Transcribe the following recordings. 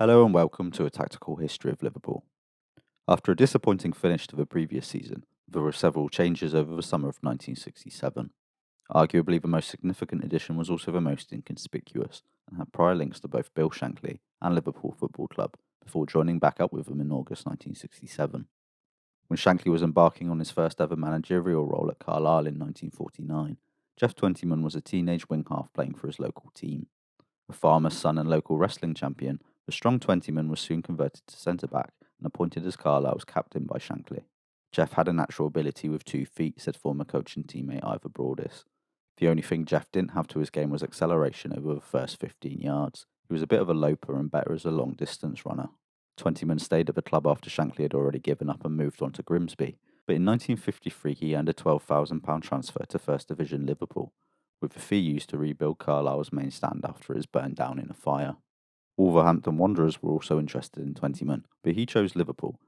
Hello and welcome to a tactical history of Liverpool. After a disappointing finish to the previous season, there were several changes over the summer of 1967. Arguably the most significant addition was also the most inconspicuous, and had prior links to both Bill Shankly and Liverpool Football Club before joining back up with them in August 1967. When Shankly was embarking on his first ever managerial role at Carlisle in 1949, Geoff Twentyman was a teenage wing-half playing for his local team. A farmer's son and local wrestling champion, the strong Twentyman was soon converted to centre-back and appointed as Carlisle's captain by Shankly. Geoff had a natural ability with 2 feet, said former coach and teammate Ivor Broadis. The only thing Geoff didn't have to his game was acceleration over the first 15 yards. He was a bit of a loper and better as a long-distance runner. Twentyman stayed at the club after Shankly had already given up and moved on to Grimsby, but in 1953 he earned a £12,000 transfer to First Division Liverpool, with the fee used to rebuild Carlisle's main stand after it was burned down in a fire. Wolverhampton Wanderers were also interested in Twentyman, but he chose Liverpool.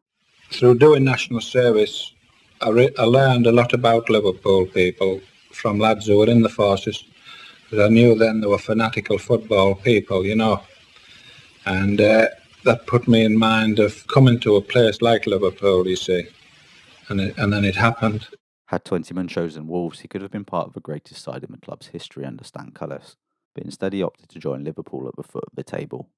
Through doing national service, I learned a lot about Liverpool people from lads who were in the forces, because I knew then they were fanatical football people, and that put me in mind of coming to a place like Liverpool, you see, and then it happened. Had Twentyman chosen Wolves, he could have been part of the greatest side in the club's history under Stan Cullis, but instead he opted to join Liverpool at the foot of the table.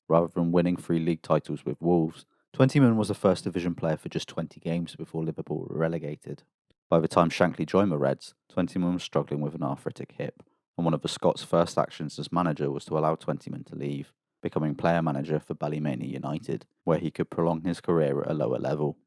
Rather than winning 3 league titles with Wolves, Twentyman was a First Division player for just 20 games before Liverpool were relegated. By the time Shankly joined the Reds, Twentyman was struggling with an arthritic hip, and one of the Scots' first actions as manager was to allow Twentyman to leave, becoming player manager for Ballymena United, where he could prolong his career at a lower level.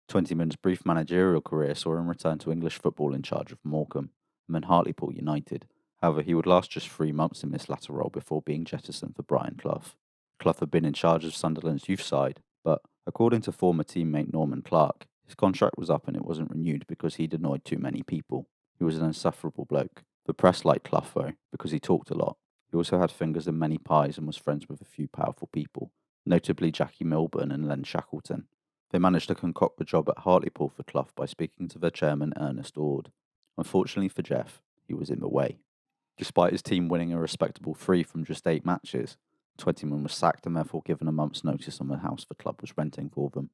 Twentyman's brief managerial career saw him return to English football in charge of Morecambe, and then Hartlepool United. However, he would last just 3 months in this latter role before being jettisoned for Brian Clough. Clough had been in charge of Sunderland's youth side, but, according to former teammate Norman Clark, his contract was up and it wasn't renewed because he'd annoyed too many people. He was an insufferable bloke. The press liked Clough though, because he talked a lot. He also had fingers in many pies and was friends with a few powerful people, notably Jackie Milburn and Len Shackleton. They managed to concoct the job at Hartlepool for Clough by speaking to their chairman Ernest Ord. Unfortunately for Geoff, he was in the way. Despite his team winning a respectable 3 from just 8 matches, Twentyman was sacked and therefore given a month's notice on the house the club was renting for them.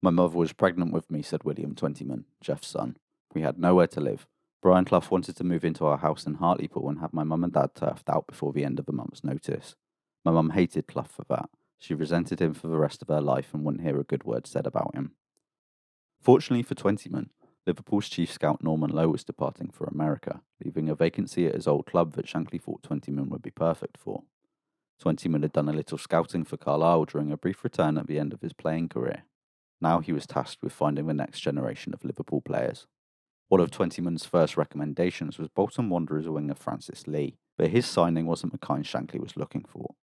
My mother was pregnant with me, said William Twentyman, Geoff's son. We had nowhere to live. Brian Clough wanted to move into our house in Hartlepool and have my mum and dad turfed out before the end of the month's notice. My mum hated Clough for that. She resented him for the rest of her life and wouldn't hear a good word said about him. Fortunately for Twentyman, Liverpool's chief scout Norman Lowe was departing for America, leaving a vacancy at his old club that Shankly thought Twentyman would be perfect for. Twentyman had done a little scouting for Carlisle during a brief return at the end of his playing career. Now he was tasked with finding the next generation of Liverpool players. One of Twentyman's first recommendations was Bolton Wanderers winger Francis Lee, but his signing wasn't the kind Shankly was looking for.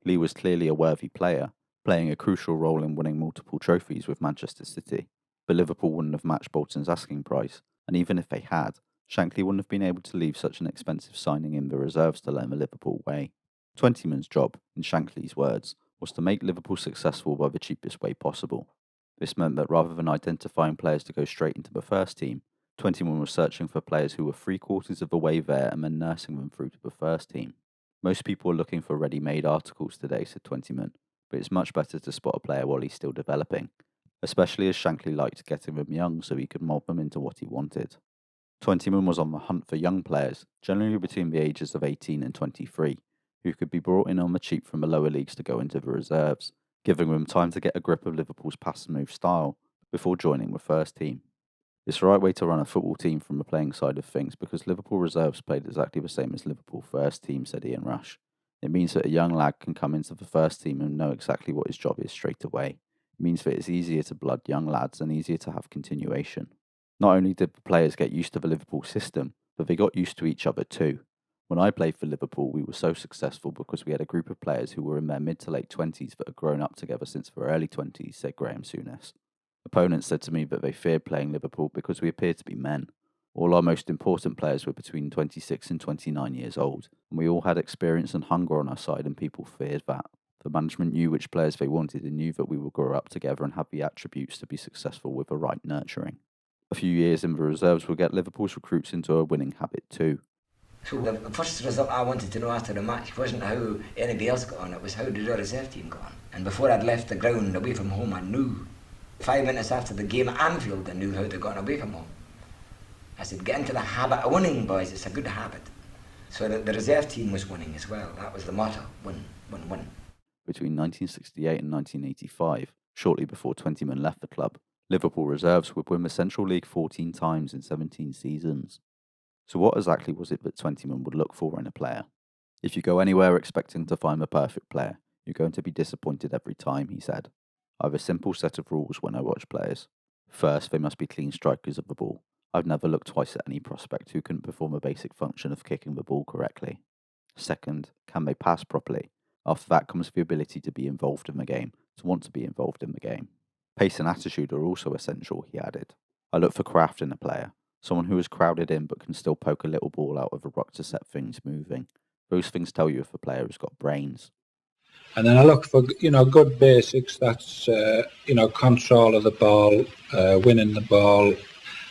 Lee was clearly a worthy player, playing a crucial role in winning multiple trophies with Manchester City, but Liverpool wouldn't have matched Bolton's asking price, and even if they had, Shankly wouldn't have been able to leave such an expensive signing in the reserves to learn the Liverpool way. Twentyman's job, in Shankly's words, was to make Liverpool successful by the cheapest way possible. This meant that rather than identifying players to go straight into the first team, Twentyman was searching for players who were 3/4 of the way there and then nursing them through to the first team. Most people are looking for ready-made articles today, said Twentyman, but it's much better to spot a player while he's still developing, especially as Shankly liked getting them young so he could mould them into what he wanted. Twentyman was on the hunt for young players, generally between the ages of 18 and 23, who could be brought in on the cheap from the lower leagues to go into the reserves, giving them time to get a grip of Liverpool's pass-and-move style before joining the first team. It's the right way to run a football team from the playing side of things because Liverpool reserves played exactly the same as Liverpool first team, said Ian Rush. It means that a young lad can come into the first team and know exactly what his job is straight away. It means that it's easier to blood young lads and easier to have continuation. Not only did the players get used to the Liverpool system, but they got used to each other too. When I played for Liverpool, we were so successful because we had a group of players who were in their mid to late 20s that had grown up together since their early 20s, said Graham Souness. Opponents said to me that they feared playing Liverpool because we appeared to be men. All our most important players were between 26 and 29 years old, and we all had experience and hunger on our side, and people feared that. The management knew which players they wanted and knew that we would grow up together and have the attributes to be successful with the right nurturing. A few years in the reserves will get Liverpool's recruits into a winning habit too. So the first result I wanted to know after the match wasn't how anybody else got on, it was how did our reserve team go on. And before I'd left the ground away from home, I knew. 5 minutes after the game at Anfield, I knew how they'd gone away from home. I said, get into the habit of winning, boys, it's a good habit. So the reserve team was winning as well. That was the motto, win, win, win. Between 1968 and 1985, shortly before Twentyman left the club, Liverpool reserves would win the Central League 14 times in 17 seasons. So what exactly was it that Twentyman would look for in a player? If you go anywhere expecting to find the perfect player, you're going to be disappointed every time, he said. I have a simple set of rules when I watch players. First, they must be clean strikers of the ball. I've never looked twice at any prospect who couldn't perform a basic function of kicking the ball correctly. Second, can they pass properly? After that comes the ability to be involved in the game, to want to be involved in the game. Pace and attitude are also essential, he added. I look for craft in a player, someone who is crowded in but can still poke a little ball out of a ruck to set things moving. Those things tell you if a player has got brains. And then I look for, good basics. That's, control of the ball, winning the ball,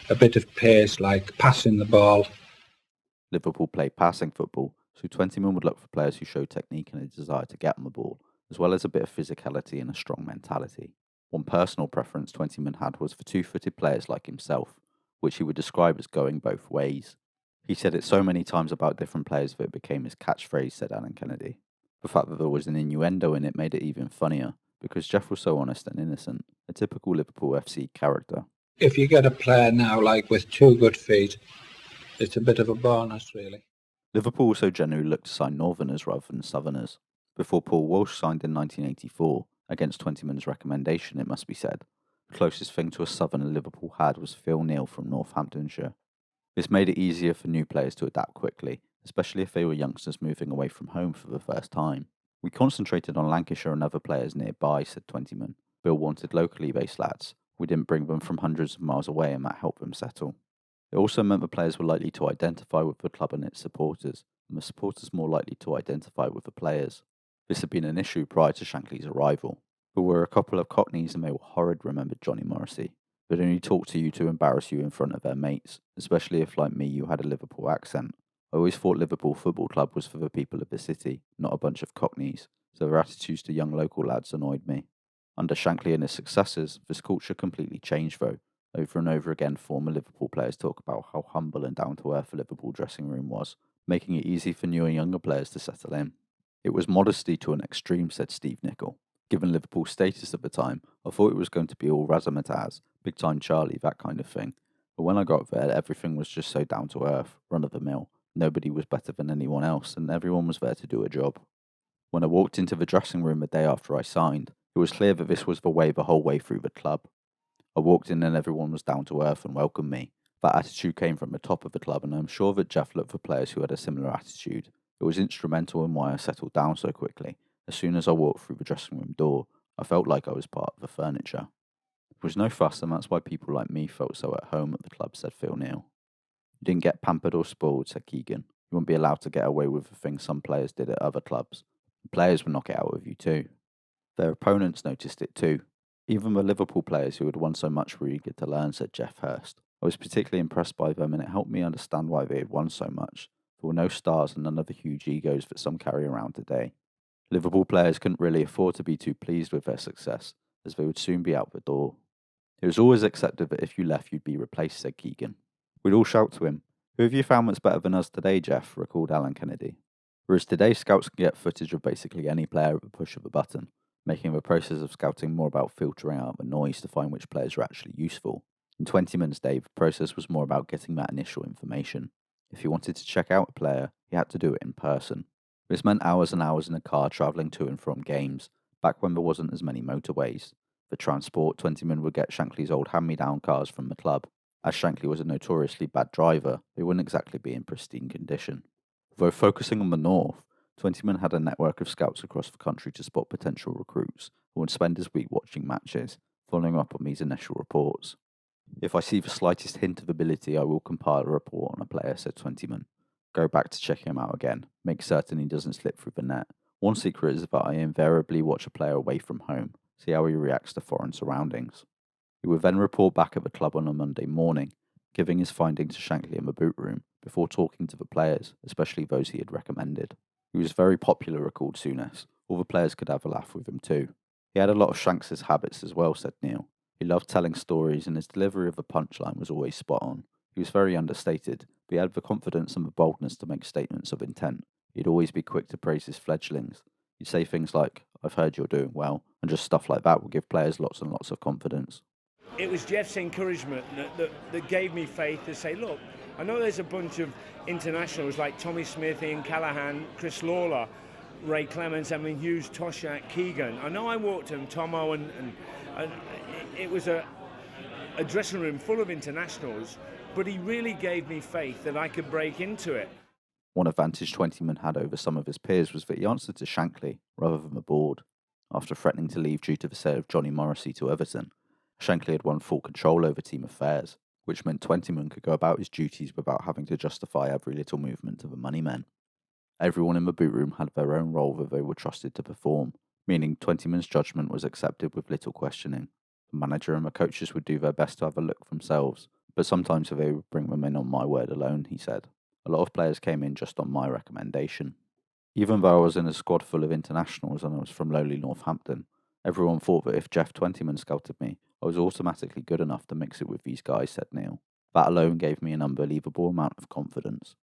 a bit of pace, like passing the ball. Liverpool play passing football, so Twentyman would look for players who show technique and a desire to get on the ball, as well as a bit of physicality and a strong mentality. One personal preference Twentyman had was for two-footed players like himself, which he would describe as going both ways. He said it so many times about different players that it became his catchphrase, said Alan Kennedy. The fact that there was an innuendo in it made it even funnier, because Geoff was so honest and innocent, a typical Liverpool FC character. If you get a player now, like with 2 good feet, it's a bit of a bonus, really. Liverpool also generally looked to sign Northerners rather than Southerners. Before Paul Walsh signed in 1984, against Twentyman's recommendation, it must be said, the closest thing to a Southerner Liverpool had was Phil Neal from Northamptonshire. This made it easier for new players to adapt quickly, especially if they were youngsters moving away from home for the first time. We concentrated on Lancashire and other players nearby, said Twentyman. Bill wanted locally based lads. We didn't bring them from hundreds of miles away, and that helped them settle. It also meant the players were likely to identify with the club and its supporters, and the supporters more likely to identify with the players. This had been an issue prior to Shankly's arrival. There were a couple of cockneys and they were horrid, remembered Johnny Morrissey. They'd only talk to you to embarrass you in front of their mates, especially if, like me, you had a Liverpool accent. I always thought Liverpool Football Club was for the people of the city, not a bunch of cockneys, so their attitudes to young local lads annoyed me. Under Shankly and his successors, this culture completely changed though. Over and over again, former Liverpool players talk about how humble and down-to-earth the Liverpool dressing room was, making it easy for new and younger players to settle in. It was modesty to an extreme, said Steve Nicol. Given Liverpool's status at the time, I thought it was going to be all razzmatazz, big-time Charlie, that kind of thing. But when I got there, everything was just so down-to-earth, run-of-the-mill. Nobody was better than anyone else, and everyone was there to do a job. When I walked into the dressing room the day after I signed, it was clear that this was the way the whole way through the club. I walked in and everyone was down to earth and welcomed me. That attitude came from the top of the club, and I'm sure that Geoff looked for players who had a similar attitude. It was instrumental in why I settled down so quickly. As soon as I walked through the dressing room door, I felt like I was part of the furniture. There was no fuss, and that's why people like me felt so at home at the club, said Phil Neal. You didn't get pampered or spoiled, said Keegan. You wouldn't be allowed to get away with the things some players did at other clubs. The players would knock it out of you too. Their opponents noticed it too. Even the Liverpool players who had won so much were eager to learn, said Geoff Hurst. I was particularly impressed by them, and it helped me understand why they had won so much. There were no stars and none of the huge egos that some carry around today. Liverpool players couldn't really afford to be too pleased with their success, as they would soon be out the door. It was always accepted that if you left, you'd be replaced, said Keegan. We'd all shout to him, "Who have you found that's better than us today, Geoff?" recalled Alan Kennedy. Whereas today, scouts can get footage of basically any player at the push of a button, making the process of scouting more about filtering out the noise to find which players are actually useful. In Twentyman's day, the process was more about getting that initial information. If you wanted to check out a player, you had to do it in person. This meant hours and hours in a car travelling to and from games, back when there wasn't as many motorways. For transport, Twentyman would get Shankly's old hand-me-down cars from the club. As Shankly was a notoriously bad driver, they wouldn't exactly be in pristine condition. Though focusing on the north, Twentyman had a network of scouts across the country to spot potential recruits and would spend his week watching matches, following up on these initial reports. If I see the slightest hint of ability, I will compile a report on a player, said Twentyman. Go back to check him out again, make certain he doesn't slip through the net. One secret is that I invariably watch a player away from home, see how he reacts to foreign surroundings. He would then report back at the club on a Monday morning, giving his findings to Shankly in the boot room before talking to the players, especially those he had recommended. He was very popular, recalled Souness. All the players could have a laugh with him too. He had a lot of Shanks' habits as well, said Neil. He loved telling stories and his delivery of the punchline was always spot on. He was very understated, but he had the confidence and the boldness to make statements of intent. He'd always be quick to praise his fledglings. He'd say things like, "I've heard you're doing well," and just stuff like that would give players lots and lots of confidence. It was Geoff's encouragement that gave me faith to say, look, I know there's a bunch of internationals like Tommy Smith, Ian Callaghan, Chris Lawler, Ray Clements, Emlyn Hughes, Toshak, Keegan. I know I walked him, Tomo, and it was a dressing room full of internationals, but he really gave me faith that I could break into it. One advantage Twentyman had over some of his peers was that he answered to Shankly rather than the board. After threatening to leave due to the sale of Johnny Morrissey to Everton, Shankly had won full control over team affairs, which meant Twentyman could go about his duties without having to justify every little movement of the money men. Everyone in the boot room had their own role that they were trusted to perform, meaning Twentyman's judgment was accepted with little questioning. The manager and the coaches would do their best to have a look themselves, but sometimes they would bring them in on my word alone, he said. A lot of players came in just on my recommendation. Even though I was in a squad full of internationals and I was from lowly Northampton, everyone thought that if Geoff Twentyman scouted me, I was automatically good enough to mix it with these guys, said Neil. That alone gave me an unbelievable amount of confidence.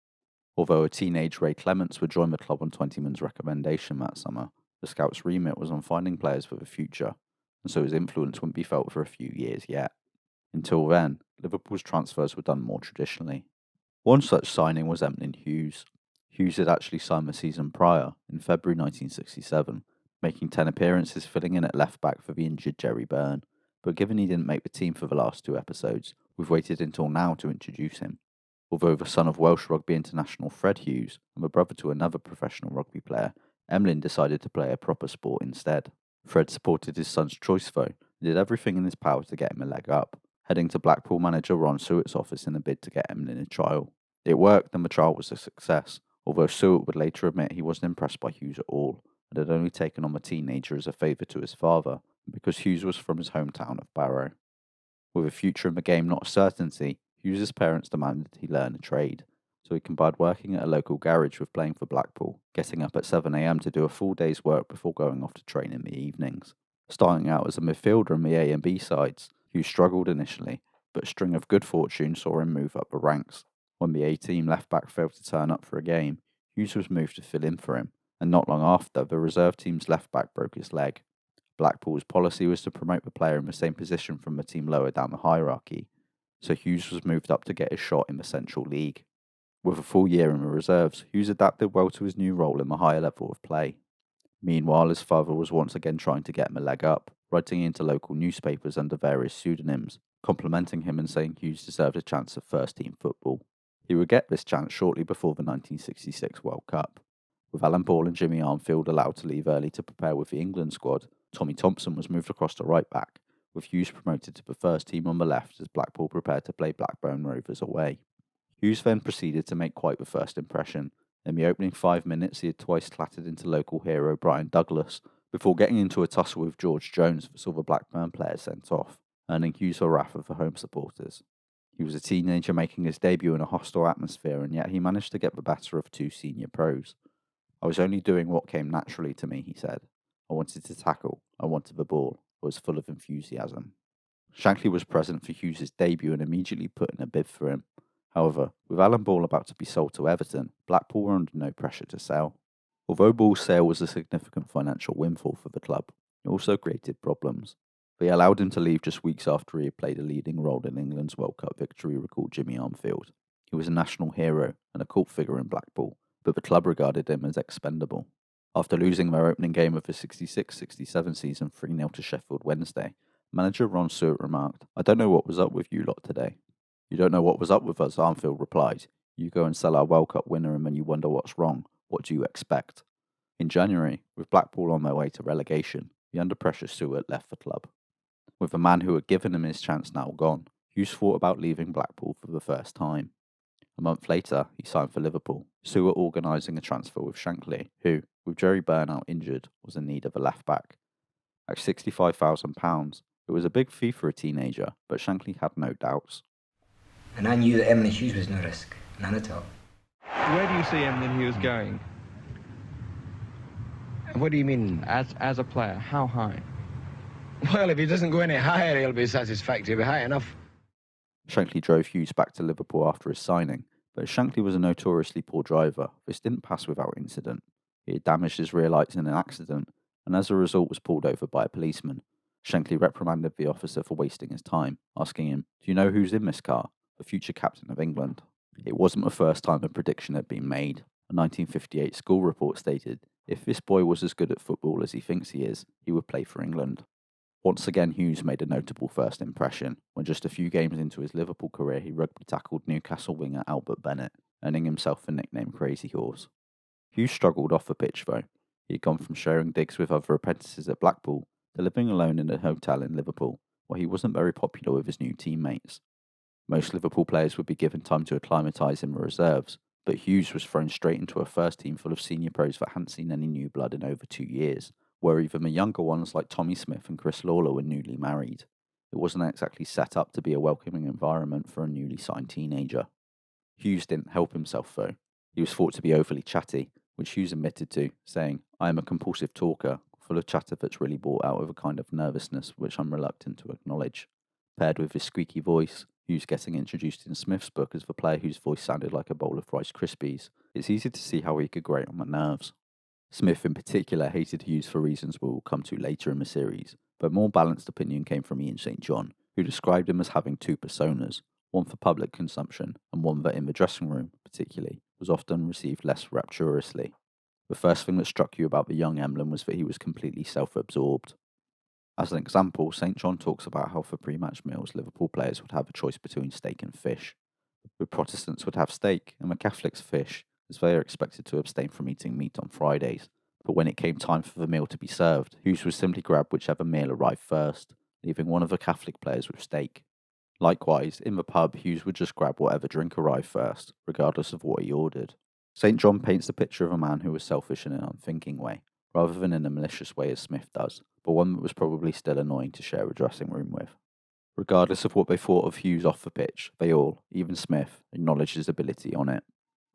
Although a teenage Ray Clements would join the club on Twentyman's recommendation that summer, the scout's remit was on finding players for the future, and so his influence wouldn't be felt for a few years yet. Until then, Liverpool's transfers were done more traditionally. One such signing was Emlyn Hughes. Hughes had actually signed the season prior, in February 1967, making 10 appearances filling in at left-back for the injured Jerry Byrne, but given he didn't make the team for the last 2 episodes, we've waited until now to introduce him. Although the son of Welsh rugby international Fred Hughes and the brother to another professional rugby player, Emlyn decided to play a proper sport instead. Fred supported his son's choice though, and did everything in his power to get him a leg up, heading to Blackpool manager Ron Stewart's office in a bid to get Emlyn a trial. It worked and the trial was a success, although Stewart would later admit he wasn't impressed by Hughes at all, and had only taken on the teenager as a favour to his father, because Hughes was from his hometown of Barrow. With a future in the game not a certainty, Hughes' parents demanded he learn a trade, so he combined working at a local garage with playing for Blackpool, getting up at 7 a.m. to do a full day's work before going off to train in the evenings. Starting out as a midfielder in the A and B sides, Hughes struggled initially, but a string of good fortune saw him move up the ranks. When the A-team left-back failed to turn up for a game, Hughes was moved to fill in for him, and not long after, the reserve team's left-back broke his leg. Blackpool's policy was to promote the player in the same position from the team lower down the hierarchy, so Hughes was moved up to get his shot in the Central League. With a full year in the reserves, Hughes adapted well to his new role in the higher level of play. Meanwhile, his father was once again trying to get him a leg up, writing into local newspapers under various pseudonyms, complimenting him and saying Hughes deserved a chance at first-team football. He would get this chance shortly before the 1966 World Cup. With Alan Ball and Jimmy Armfield allowed to leave early to prepare with the England squad, Tommy Thompson was moved across to right back, with Hughes promoted to the first team on the left as Blackpool prepared to play Blackburn Rovers away. Hughes then proceeded to make quite the first impression. In the opening 5 minutes, he had twice clattered into local hero Brian Douglas, before getting into a tussle with George Jones that saw the Blackburn players sent off, earning Hughes the wrath of the home supporters. He was a teenager making his debut in a hostile atmosphere, and yet he managed to get the better of 2 senior pros. I was only doing what came naturally to me, he said. I wanted to tackle, I wanted the ball, I was full of enthusiasm. Shankly was present for Hughes' debut and immediately put in a bid for him. However, with Alan Ball about to be sold to Everton, Blackpool were under no pressure to sell. Although Ball's sale was a significant financial windfall for the club, it also created problems. They allowed him to leave just weeks after he had played a leading role in England's World Cup victory, recalled Jimmy Armfield. He was a national hero and a cult figure in Blackpool, but the club regarded him as expendable. After losing their opening game of the 66-67 season 3-0 to Sheffield Wednesday, manager Ron Stewart remarked, "I don't know what was up with you lot today." "You don't know what was up with us," Armfield replied. "You go and sell our World Cup winner and then you wonder what's wrong. What do you expect?" In January, with Blackpool on their way to relegation, the under-pressure Stewart left the club. With the man who had given him his chance now gone, Hughes thought about leaving Blackpool for the first time. A month later, he signed for Liverpool, Stewart organising a transfer with Shankly, who, with Jerry Byrne out injured, was in need of a left-back. At £65,000, it was a big fee for a teenager, but Shankly had no doubts. And I knew that Emlyn Hughes was no risk, none at all. Where do you see Emlyn Hughes going? What do you mean? As a player, how high? Well, if he doesn't go any higher, he'll be satisfactory. He'll be high enough. Shankly drove Hughes back to Liverpool after his signing, but as Shankly was a notoriously poor driver, this didn't pass without incident. He had damaged his rear lights in an accident, and as a result was pulled over by a policeman. Shankly reprimanded the officer for wasting his time, asking him, "Do you know who's in this car? The future captain of England." It wasn't the first time a prediction had been made. A 1958 school report stated, if this boy was as good at football as he thinks he is, he would play for England. Once again, Hughes made a notable first impression, when just a few games into his Liverpool career he rugby tackled Newcastle winger Albert Bennett, earning himself the nickname Crazy Horse. Hughes struggled off the pitch though. He had gone from sharing digs with other apprentices at Blackpool to living alone in a hotel in Liverpool, where he wasn't very popular with his new teammates. Most Liverpool players would be given time to acclimatise in the reserves, but Hughes was thrown straight into a first team full of senior pros that hadn't seen any new blood in over 2 years, where even the younger ones like Tommy Smith and Chris Lawler were newly married. It wasn't exactly set up to be a welcoming environment for a newly signed teenager. Hughes didn't help himself though. He was thought to be overly chatty, which Hughes admitted to, saying, "I am a compulsive talker, full of chatter that's really brought out of a kind of nervousness which I'm reluctant to acknowledge." Paired with his squeaky voice, Hughes getting introduced in Smith's book as the player whose voice sounded like a bowl of Rice Krispies, it's easy to see how he could grate on the nerves. Smith in particular hated Hughes for reasons we will come to later in the series, but more balanced opinion came from Ian St John, who described him as having two personas, one for public consumption and one that in the dressing room, particularly, was often received less rapturously. The first thing that struck you about the young Emlyn was that he was completely self-absorbed. As an example, St John talks about how for pre-match meals Liverpool players would have a choice between steak and fish. The Protestants would have steak and the Catholics fish, as they are expected to abstain from eating meat on Fridays. But when it came time for the meal to be served, Hughes would simply grab whichever meal arrived first, leaving one of the Catholic players with steak. Likewise, in the pub, Hughes would just grab whatever drink arrived first, regardless of what he ordered. St John paints the picture of a man who was selfish in an unthinking way, rather than in a malicious way as Smith does, but one that was probably still annoying to share a dressing room with. Regardless of what they thought of Hughes off the pitch, they all, even Smith, acknowledged his ability on it.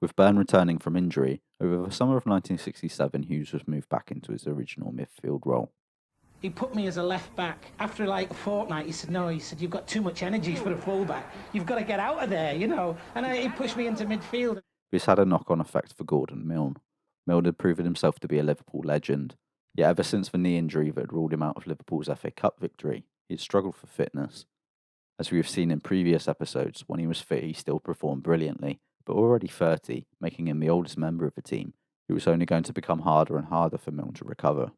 With Byrne returning from injury, over the summer of 1967 Hughes was moved back into his original midfield role. He put me as a left back. After like a fortnight, he said, "No," he said, "you've got too much energy for a fullback. You've got to get out of there, you know." And he pushed me into midfield. This had a knock-on effect for Gordon Milne. Milne had proven himself to be a Liverpool legend, yet ever since the knee injury that had ruled him out of Liverpool's FA Cup victory, he had struggled for fitness. As we have seen in previous episodes, when he was fit he still performed brilliantly, but already 30, making him the oldest member of the team, it was only going to become harder and harder for Milne to recover.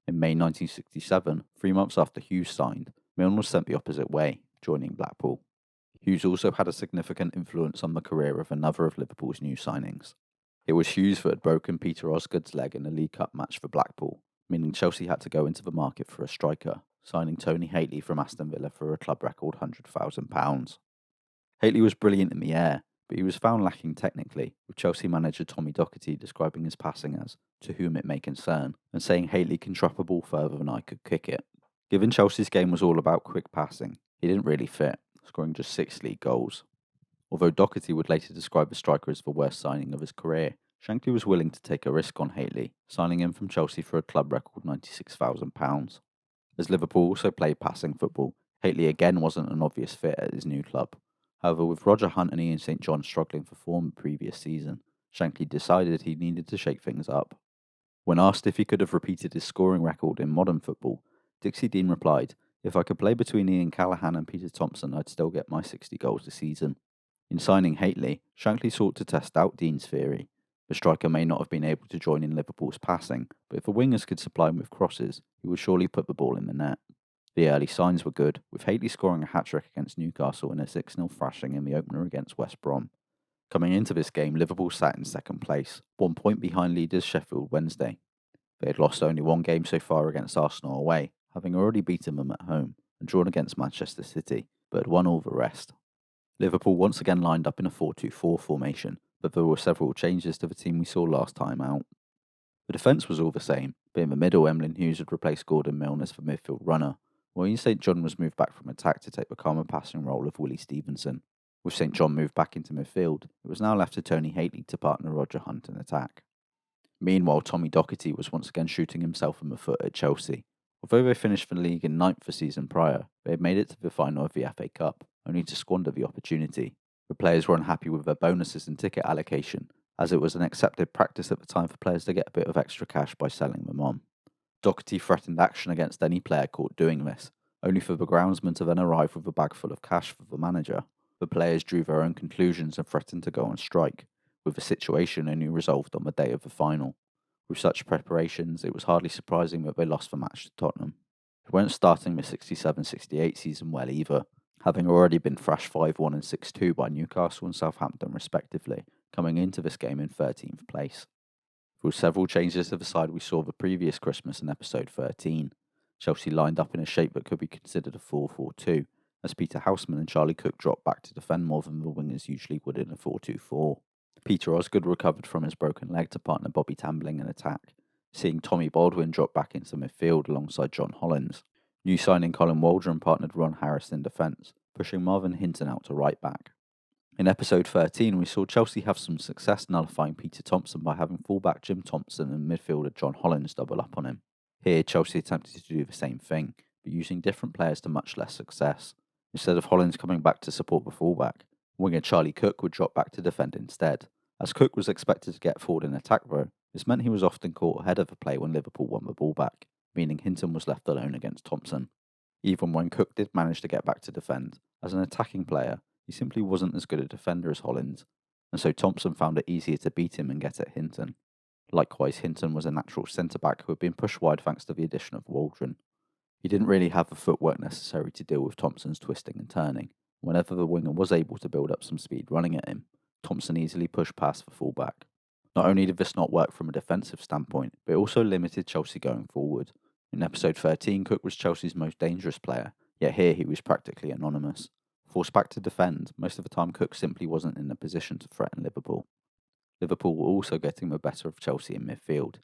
In May 1967, 3 months after Hughes signed, Milne was sent the opposite way, joining Blackpool. Hughes also had a significant influence on the career of another of Liverpool's new signings. It was Hughes that had broken Peter Osgood's leg in a League Cup match for Blackpool, meaning Chelsea had to go into the market for a striker, signing Tony Hateley from Aston Villa for a club record £100,000. Hateley was brilliant in the air, but he was found lacking technically, with Chelsea manager Tommy Docherty describing his passing as, "to whom it may concern," and saying Hateley can drop a ball further than I could kick it. Given Chelsea's game was all about quick passing, he didn't really fit, scoring just 6 league goals. Although Docherty would later describe the striker as the worst signing of his career, Shankly was willing to take a risk on Hateley, signing him from Chelsea for a club record £96,000. As Liverpool also played passing football, Hateley again wasn't an obvious fit at his new club. However, with Roger Hunt and Ian St John struggling for form the previous season, Shankly decided he needed to shake things up. When asked if he could have repeated his scoring record in modern football, Dixie Dean replied, "If I could play between Ian Callaghan and Peter Thompson, I'd still get my 60 goals a season." In signing Hateley, Shankly sought to test out Dean's theory. The striker may not have been able to join in Liverpool's passing, but if the wingers could supply him with crosses, he would surely put the ball in the net. The early signs were good, with Hateley scoring a hat-trick against Newcastle in a 6-0 thrashing in the opener against West Brom. Coming into this game, Liverpool sat in second place, 1 point behind leaders Sheffield Wednesday. They had lost only 1 game so far against Arsenal away, having already beaten them at home, and drawn against Manchester City, but had won all the rest. Liverpool once again lined up in a 4-2-4 formation, but there were several changes to the team we saw last time out. The defence was all the same, but in the middle Emlyn Hughes had replaced Gordon Milne as the midfield runner, while Ian St John was moved back from attack to take the calmer passing role of Willie Stevenson. With St John moved back into midfield, it was now left to Tony Hateley to partner Roger Hunt in attack. Meanwhile, Tommy Docherty was once again shooting himself in the foot at Chelsea. Although they finished the league in 9th the season prior, they had made it to the final of the FA Cup, only to squander the opportunity. The players were unhappy with their bonuses and ticket allocation, as it was an accepted practice at the time for players to get a bit of extra cash by selling them on. Docherty threatened action against any player caught doing this, only for the groundsman to then arrive with a bag full of cash for the manager. The players drew their own conclusions and threatened to go on strike, with the situation only resolved on the day of the final. With such preparations, it was hardly surprising that they lost the match to Tottenham. They weren't starting the 67-68 season well either, having already been thrashed 5-1 and 6-2 by Newcastle and Southampton respectively, coming into this game in 13th place. Through several changes to the side we saw the previous Christmas in episode 13, Chelsea lined up in a shape that could be considered a 4-4-2, as Peter Houseman and Charlie Cook dropped back to defend more than the wingers usually would in a 4-2-4. Peter Osgood recovered from his broken leg to partner Bobby Tambling in attack, seeing Tommy Baldwin drop back into midfield alongside John Hollins. New signing Colin Waldron partnered Ron Harris in defence, pushing Marvin Hinton out to right back. In episode 13, we saw Chelsea have some success nullifying Peter Thompson by having fullback Jim Thompson and midfielder John Hollins double up on him. Here, Chelsea attempted to do the same thing, but using different players to much less success. Instead of Hollins coming back to support the fullback, winger Charlie Cook would drop back to defend instead. As Cook was expected to get forward in attack though, this meant he was often caught ahead of the play when Liverpool won the ball back, meaning Hinton was left alone against Thompson. Even when Cook did manage to get back to defend, as an attacking player, he simply wasn't as good a defender as Hollins, and so Thompson found it easier to beat him and get at Hinton. Likewise, Hinton was a natural centre-back who had been pushed wide thanks to the addition of Waldron. He didn't really have the footwork necessary to deal with Thompson's twisting and turning. Whenever the winger was able to build up some speed running at him, Thompson easily pushed past the fullback. Not only did this not work from a defensive standpoint, but it also limited Chelsea going forward. In episode 13, Cook was Chelsea's most dangerous player, yet here he was practically anonymous. Forced back to defend, most of the time Cook simply wasn't in a position to threaten Liverpool. Liverpool were also getting the better of Chelsea in midfield.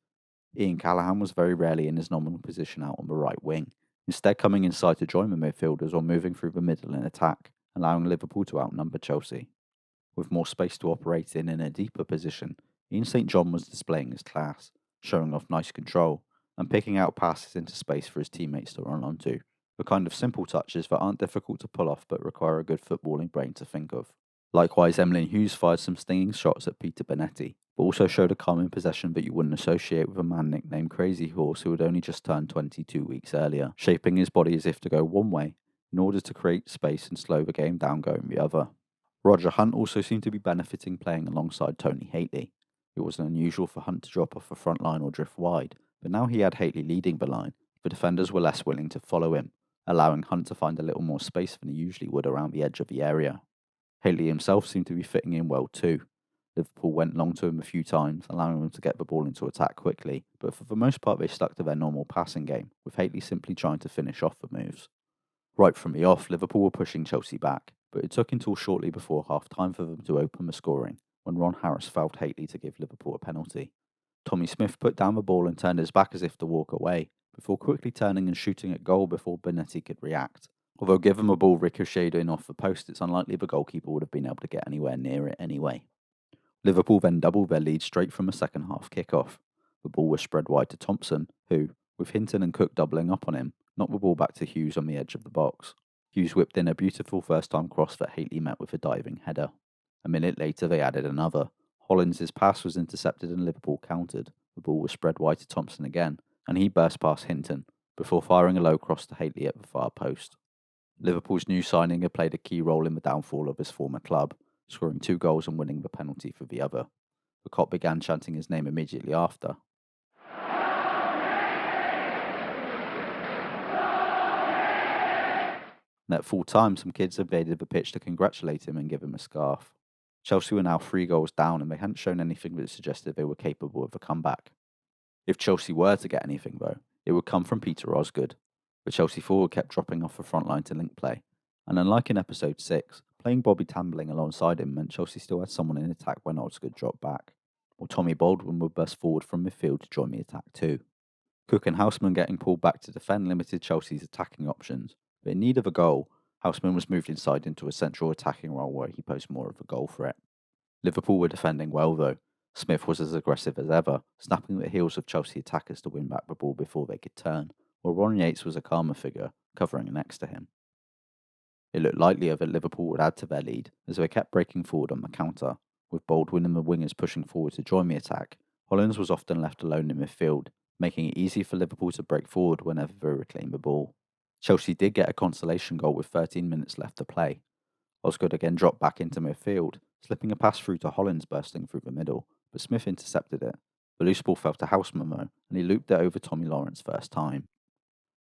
Ian Callaghan was very rarely in his nominal position out on the right wing, instead coming inside to join the midfielders or moving through the middle in attack, allowing Liverpool to outnumber Chelsea. With more space to operate in a deeper position, Ian St John was displaying his class, showing off nice control, and picking out passes into space for his teammates to run onto, the kind of simple touches that aren't difficult to pull off but require a good footballing brain to think of. Likewise, Emlyn Hughes fired some stinging shots at Peter Bonetti, but also showed a calm in possession that you wouldn't associate with a man nicknamed Crazy Horse who had only just turned 22 weeks earlier, shaping his body as if to go one way in order to create space and slow the game down going the other. Roger Hunt also seemed to be benefiting playing alongside Tony Hateley. It wasn't unusual for Hunt to drop off the front line or drift wide, but now he had Hateley leading the line, the defenders were less willing to follow him, allowing Hunt to find a little more space than he usually would around the edge of the area. Hateley himself seemed to be fitting in well too. Liverpool went long to him a few times, allowing them to get the ball into attack quickly, but for the most part they stuck to their normal passing game, with Hateley simply trying to finish off the moves. Right from the off, Liverpool were pushing Chelsea back, but it took until shortly before half-time for them to open the scoring, when Ron Harris fouled Hateley to give Liverpool a penalty. Tommy Smith put down the ball and turned his back as if to walk away, before quickly turning and shooting at goal before Bonetti could react. Although given the ball ricocheted in off the post, it's unlikely the goalkeeper would have been able to get anywhere near it anyway. Liverpool then doubled their lead straight from a second half kickoff. The ball was spread wide to Thompson, who, with Hinton and Cook doubling up on him, knocked the ball back to Hughes on the edge of the box. Hughes whipped in a beautiful first-time cross that Hateley met with a diving header. A minute later they added another. Hollins' pass was intercepted and Liverpool countered. The ball was spread wide to Thompson again, and he burst past Hinton, before firing a low cross to Hateley at the far post. Liverpool's new signing had played a key role in the downfall of his former club, scoring 2 goals and winning the penalty for the other. The cop began chanting his name immediately after. And at full time, some kids invaded the pitch to congratulate him and give him a scarf. Chelsea were now 3 goals down and they hadn't shown anything that suggested they were capable of a comeback. If Chelsea were to get anything though, it would come from Peter Osgood. The Chelsea forward kept dropping off the front line to link play, and unlike in episode 6, playing Bobby Tambling alongside him meant Chelsea still had someone in attack when Osgood dropped back, while Tommy Baldwin would burst forward from midfield to join the attack too. Cook and Houseman getting pulled back to defend limited Chelsea's attacking options, but in need of a goal, Houseman was moved inside into a central attacking role where he posed more of a goal threat. Liverpool were defending well though. Smith was as aggressive as ever, snapping at the heels of Chelsea attackers to win back the ball before they could turn, while Ron Yates was a calmer figure, covering next to him. It looked likelier that Liverpool would add to their lead as they kept breaking forward on the counter, with Baldwin and the wingers pushing forward to join the attack. Hollins was often left alone in midfield, making it easy for Liverpool to break forward whenever they reclaimed the ball. Chelsea did get a consolation goal with 13 minutes left to play. Osgood again dropped back into midfield, slipping a pass through to Hollins bursting through the middle, but Smith intercepted it. The loose ball fell to Houseman though, and he looped it over Tommy Lawrence first time.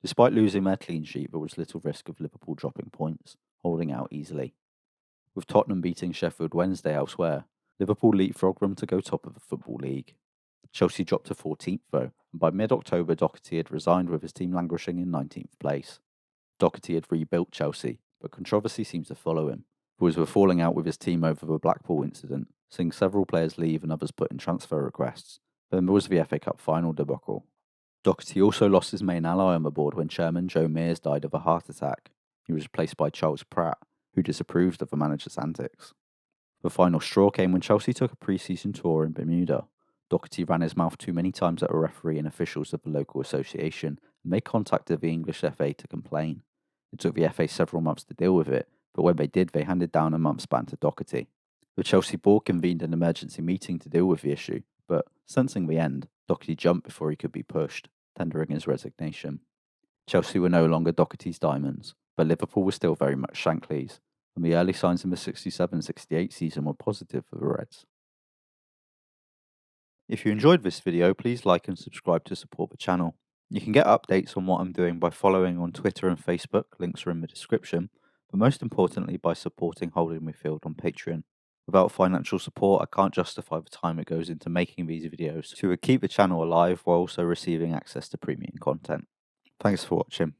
Despite losing their clean sheet, there was little risk of Liverpool dropping points, holding out easily. With Tottenham beating Sheffield Wednesday elsewhere, Liverpool leapfrogged them to go top of the Football League. Chelsea dropped to 14th though, and by mid-October Docherty had resigned with his team languishing in 19th place. Docherty had rebuilt Chelsea, but controversy seemed to follow him. Boys were falling out with his team over the Blackpool incident, seeing several players leave and others put in transfer requests. Then there was the FA Cup final debacle. Docherty also lost his main ally on the board when chairman Joe Mears died of a heart attack. He was replaced by Charles Pratt, who disapproved of the manager's antics. The final straw came when Chelsea took a pre-season tour in Bermuda. Docherty ran his mouth too many times at a referee and officials of the local association, and they contacted the English FA to complain. It took the FA several months to deal with it, but when they did, they handed down a month's ban to Docherty. The Chelsea board convened an emergency meeting to deal with the issue, but, sensing the end, Docherty jumped before he could be pushed, tendering his resignation. Chelsea were no longer Docherty's diamonds, but Liverpool was still very much Shankly's, and the early signs in the 67-68 season were positive for the Reds. If you enjoyed this video, please like and subscribe to support the channel. You can get updates on what I'm doing by following on Twitter and Facebook, links are in the description, but most importantly by supporting Holding Midfield on Patreon. Without financial support, I can't justify the time it goes into making these videos, so we keep the channel alive while also receiving access to premium content. Thanks for watching.